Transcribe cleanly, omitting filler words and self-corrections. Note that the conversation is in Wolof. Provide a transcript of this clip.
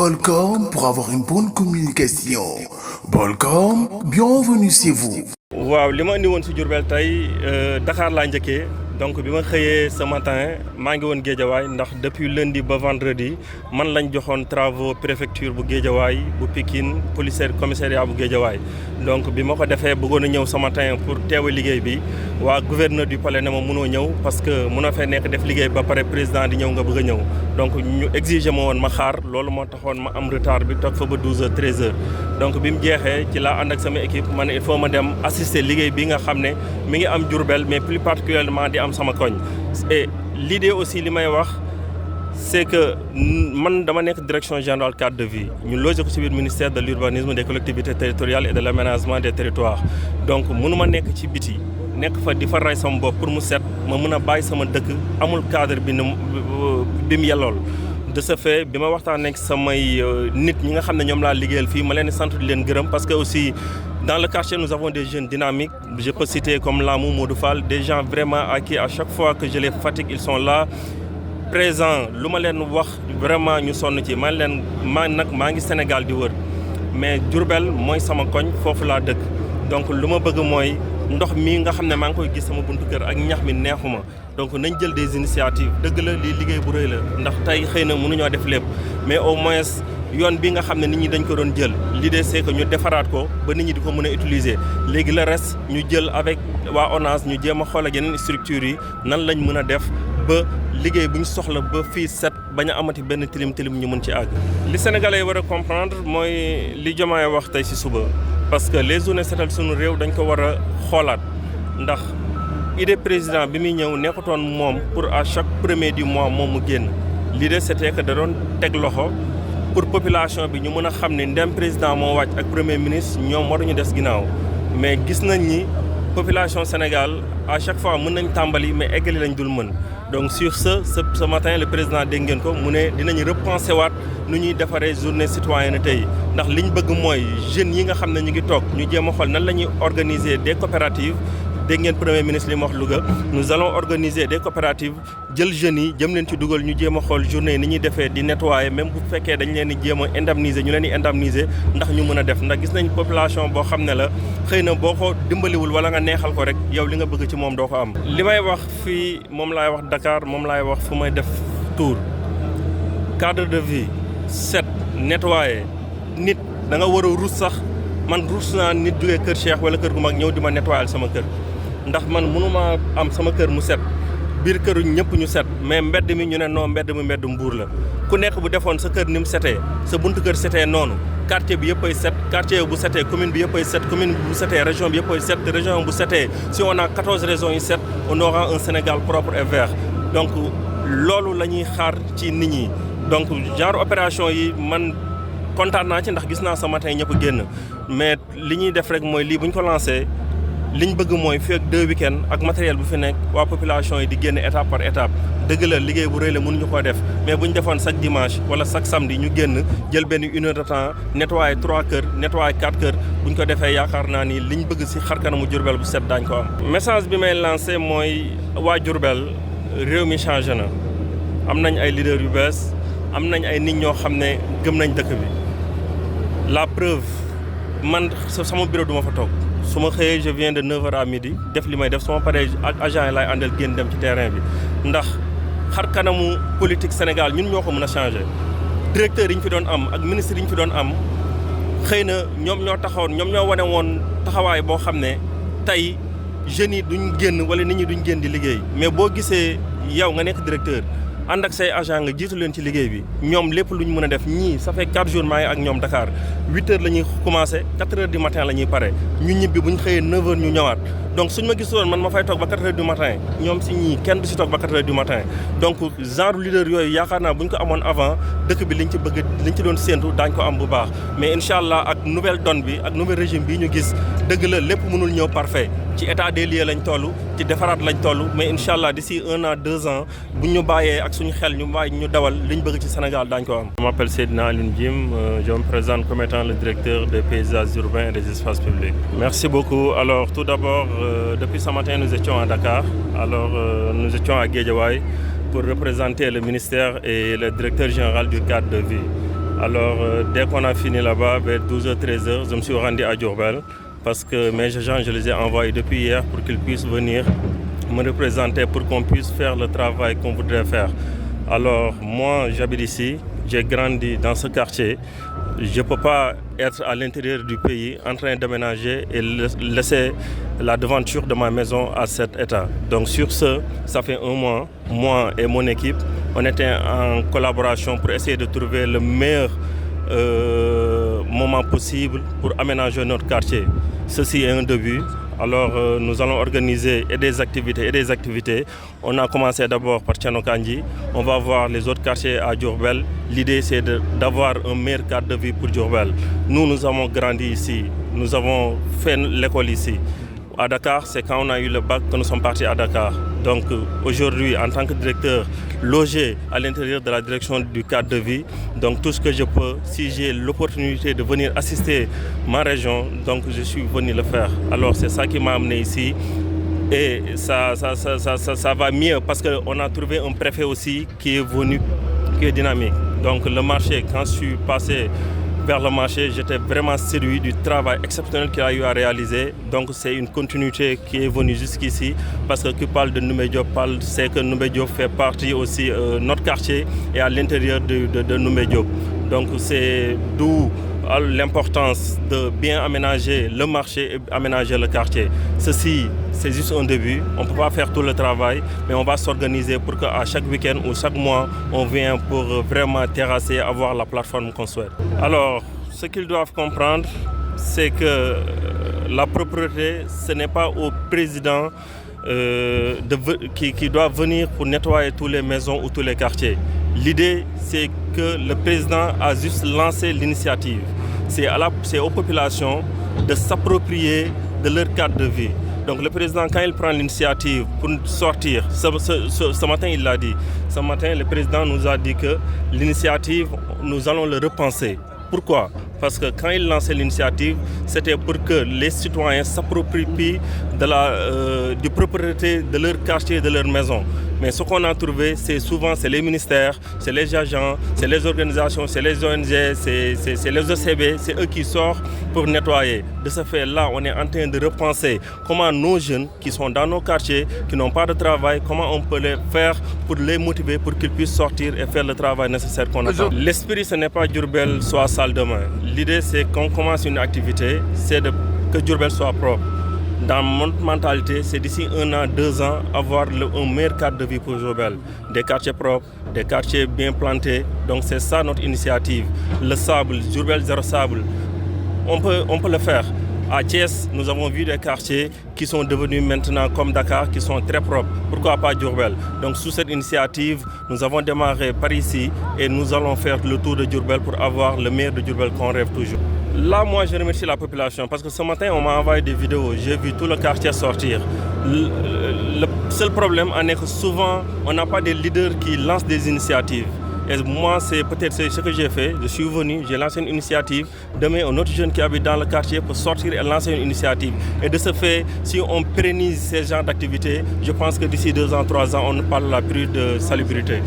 Bolcom pour avoir une bonne communication. Bolcom, bienvenue chez vous. waaw li ma indi woon si Diourbel tey Dakar laa njëkkee donc bi ma xëyee ce matin maa ngi woon Guédiawaye ndax depuis lundi ba vendredi man lañ joxoon travaux préfecture bu Guédiawaye bu Pikine commissariat bu Guédiawaye donc bi ma ko defee bëggoon a ñëw ce matin pour teewe liggéey bi waa gouverneur du palais ne ma mënoo ñëw parce que mënoo fee nekk def liggéey ba pare président di ñëw nga bëgg a ñëw donc ñu exiger ma woon ma xaar loolu moo taxoon ma am retard bi toog fa ba 12h 13h donc bi mu jeexee ci laa ànd ak sama équipe man il faut ma dem assister liggéey bi nga xam ne mi ngi am Diourbel mais plus particulièrement di am sama koñ et l'idée aussi li may wax c'est que man dama nekk direction générale cadre de vie ñu logé ko ci biir ministère de l'urbanisme des collectivités territoriales et de l'aménagement des territoires donc mënuma nekk ci biti nekk fa di fa ray sama bopp pour mu set ma mën a bàyyi sama dëkk amul cadre bi mu yellool de ce fait bi ma waxtaanee ak samay nit ñi nga xam ne ñoom laa liggéeyal fii ma leen di sant di leen gërëm parce que aussi dans le quartier nous avons des jeunes dynamiques je peux citer comme Lamou Modou Fall des gens vraiment à qui à chaque fois que je les fatigue ils sont là présents lu ma leen wax vraiment ñu sonn ci maa ngi Sénégal di wër mais Diourbel mooy sama koñ foofu laa dëkk donc lu ma bëgg mooy ndox mi nga xam ne maa ngi koy gis sama buntu kër ak ñax mi neexuma donc nañ jël des initiatives dëgg la lii liggéey bu rëy la ndax tey xëy na mënuñoo def lépp mais au moins yoon bi nga xam ne nit ñi dañ ko doon jël l'idée c'est que ñu defaraat ko ba nit ñi di ko mën a utiliser léegi le reste ñu jël avec waa ONAS ñu jéem a xool ak yeneen structures yi nan lañ mën a def ba liggéey bu ñu soxla ba fii set bañ a amati benn tilim ñu mën ci àgg. li Sénégalais yi war a comprendre mooy li Diomaye wax tey ci suba parce que les zones setal suñu réew dañ ko war a xoolaat ndax idée président bi muy ñëw nekkutoon moom pour à chaque premier du mois moom mu génn l'idée c'était que da doon teg loxo pour population bi ñu mën a xam ne ndem président moo wàcc ak premier ministre ñoom waruñu des ginnaaw mais gis nañ ni population Sénégal à chaque fois mën nañ tàmbali mais eggali lañ dul mën donc sur ce matin le président dégg ngeen ko mu ne dinañ repenser waat nu ñuy defaree journée citoyenneté yi ndax liñ bëgg mooy jeunes yi nga xam ne ñu ngi toog ñu jéem a xool nan la ñuy organiser des coopératives dégg ngeen premier ministre li mu wax Louga nous allons organiser des coopératives jël jeunes yi jëm leen ci dugal ñu jéem a xool journée yi ni ñuy defee di nettoyer même bu fekkee dañ leen di jéem a indemniser ñu leen di indemniser ndax ñu mën a def ndax gis nañ population boo xam ne la xëy na boo ko dimbaliwul wala nga neexal ko rek yow li nga bëgg ci moom doo ko am. li may wax fii moom laay wax Dakar moom laay wax fu may def tour cadre de vie set nettoyer nit da nga war a rus sax man rus naa nit jógee kër Cheikh wala kër gu mag ñëw di ma nettoyer sama kër. ndax man mënuma am sama kër mu set biir këru ñëpp ñu set mais mbedd mi ñu ne non mbedd mbuur la ku nekk bu defoon sa kër ni mu setee sa buntu kër setee noonu quartier bi yëpp ay set quartier bu setee commune bi yëpp ay set commune bu setee région bi yëpp ay set région bu setee si on a 14 régions yu set on aura un Sénégal propre et vert donc loolu la ñuy xaar ci nit ñi donc genre opération yi man kontaan naa ci ndax gis naa ce matin ñëpp génn mais li ñuy def rek mooy lii bu ñu ko lancé liñ bëgg mooy fii ak 2 week-ends ak matériel bu fi nekk waa population yi di génn étape par étape dëgg la liggéey bu rëy la mënuñu ko def mais bu ñu defoon chaque dimanche wala chaque samedi ñu génn jël benn 1 heure de temps nettoyer 3 kër nettoyer 4 kër bu ñu ko defee yaakaar naa ni liñ bëgg ci xarkanamu Diourbel bu set daañ ko am. message bi may lancé mooy waa Diourbel réew mi changé na am nañ ay leaders yu bees am nañ ay nit ñoo xam ne gëm nañ dëkk bi la preuve man sama bureau du ma fa toog. su ma xëyee je viens de 9h à midi def li may def sama paree ak agent yi laay àndal génn dem ci terrain bi ndax xar kanamu politique Sénégal ñun ñoo ko mën a changer directeur yi ñu fi doon am ak ministre yi ñu fi doon am xëy na ñoom ñoo wane woon taxawaay boo xam ne tey jeunes yi duñ génn wala nit ñi duñ génn di liggéey mais boo gisee yow nga nekk directeur ànd ak say agent nga jiitu leen ci liggéey bi ñoom lépp lu ñu mën a def ñii ça fait 4 jours maa ngi ak ñoom Dakar 8h la ñuy commencé 4h du matin la ñuy pare ñu ñibbi bu ñu xëyee 9h ñu ñëwaat donc suñ ma gisoon man ma fay toog ba 4h du matin ñoom si ñii kenn du si toog ba 4h du matin donc genre leader yooyu yaakaar naa bu ñu ko amoon avant dëkk bi liñ ci doon séentu daañ ko am bu baax mais incha allah ak nouvelle donne bi ak nouvel régime bii ñu gis dëgg la lépp mënul ñëw parfait ci état des lieux lañ toll ci defaraat lañ toll mais incha allah d'ici 1 an 2 ans bu ñu bàyyee ak suñu xel ñu bàyyi ñu dawal liñ bëgg ci Sénégal daañ ko am. Je m'appelle Seydina Alioune Djim, je me présente comme étant le directeur des paysages urbains et des espaces publics. Merci beaucoup. Alors tout d'abord, depuis ce matin nous étions à Dakar. Alors nous étions à Guédiawaye pour représenter le ministère et le directeur général du cadre de vie. Alors, dès qu'on a fini là-bas, vers 12h-13h, je me suis rendu à Diourbel parce que mes agents, je les ai envoyés depuis hier pour qu'ils puissent venir me représenter pour qu'on puisse faire le travail qu'on voudrait faire. Alors, moi, j'habite ici, j'ai grandi dans ce quartier. Je ne peux pas être à l'intérieur du pays en train d'aménager et laisser la devanture de ma maison à cet état. Donc sur ce, ça fait un mois, moi et mon équipe, on était en collaboration pour essayer de trouver le meilleur moment possible pour aménager notre quartier. Ceci est un début. Alors nous allons organiser des activités. On a commencé d'abord par Thianokandji. On va voir les autres quartiers à Diourbel. L'idée c'est d'avoir un meilleur cadre de vie pour Diourbel. Nous avons grandi ici. Nous avons fait l'école ici. À Dakar, c'est quand on a eu le bac que nous sommes partis à Dakar. Donc aujourd'hui, en tant que directeur logé à l'intérieur de la direction du cadre de vie, donc tout ce que je peux, si j'ai l'opportunité de venir assister ma région, donc je suis venu le faire. Alors c'est ça qui m'a amené ici. Et ça va mieux parce qu'on a trouvé un préfet aussi qui est venu, qui est dynamique. Donc le marché, quand je suis passé vers le marché, j'étais vraiment séduit du travail exceptionnel qu'il a eu à réaliser. Donc c'est une continuité qui est venue jusqu'ici parce que qui parle de Ndoumbé Diop c'est que Ndoumbé Diop fait partie aussi de notre quartier et à l'intérieur de Ndoumbé Diop. Donc c'est d'où l'importance de bien aménager le marché et aménager le quartier. Ceci, c'est juste un début. On ne peut pas faire tout le travail, mais on va s'organiser pour qu'à chaque week-end ou chaque mois, on vienne pour vraiment terrasser, avoir la plateforme qu'on souhaite. Alors, ce qu'ils doivent comprendre, c'est que la propreté, ce n'est pas au président qui doit venir pour nettoyer toutes les maisons ou tous les quartiers. L'idée, c'est que le président a juste lancé l'initiative. C'est aux populations de s'approprier de leur cadre de vie. Donc le président, quand il prend l'initiative pour sortir, ce matin il l'a dit, ce matin le président nous a dit que l'initiative, nous allons le repenser. Pourquoi ? Parce que quand il lançait l'initiative, c'était pour que les citoyens s'approprient de propriété de leur quartier, de leur maison. Mais ce qu'on a trouvé, c'est souvent les ministères, c'est les agents, c'est les organisations, c'est les ONG, c'est les ECB, c'est eux qui sortent pour nettoyer. De ce fait-là, on est en train de repenser comment nos jeunes qui sont dans nos quartiers, qui n'ont pas de travail, comment on peut les faire pour les motiver pour qu'ils puissent sortir et faire le travail nécessaire qu'on attend. L'esprit, ce n'est pas Diourbel soit sale demain. L'idée, c'est qu'on commence une activité, c'est que Diourbel soit propre. Dans mon mentalité, c'est d'ici 1 an, 2 ans, avoir un meilleur cadre de vie pour Diourbel. Des quartiers propres, des quartiers bien plantés. Donc c'est ça notre initiative. Le sable, Diourbel zéro sable, on peut le faire. À Thiès, nous avons vu des quartiers qui sont devenus maintenant comme Dakar, qui sont très propres. Pourquoi pas Diourbel? Donc sous cette initiative, nous avons démarré par ici et nous allons faire le tour de Diourbel pour avoir le meilleur de Diourbel qu'on rêve toujours. Là, moi, je remercie la population parce que ce matin, on m'a envoyé des vidéos. J'ai vu tout le quartier sortir. Le seul problème en est que souvent, on n'a pas de leaders qui lancent des initiatives. Et moi, c'est peut-être ce que j'ai fait. Je suis venu, j'ai lancé une initiative. Demain, un autre jeune qui habite dans le quartier peut sortir et lancer une initiative. Et de ce fait, si on pérennise ces genres d'activités, je pense que d'ici 2 ans, 3 ans, on ne parlera plus de salubrité.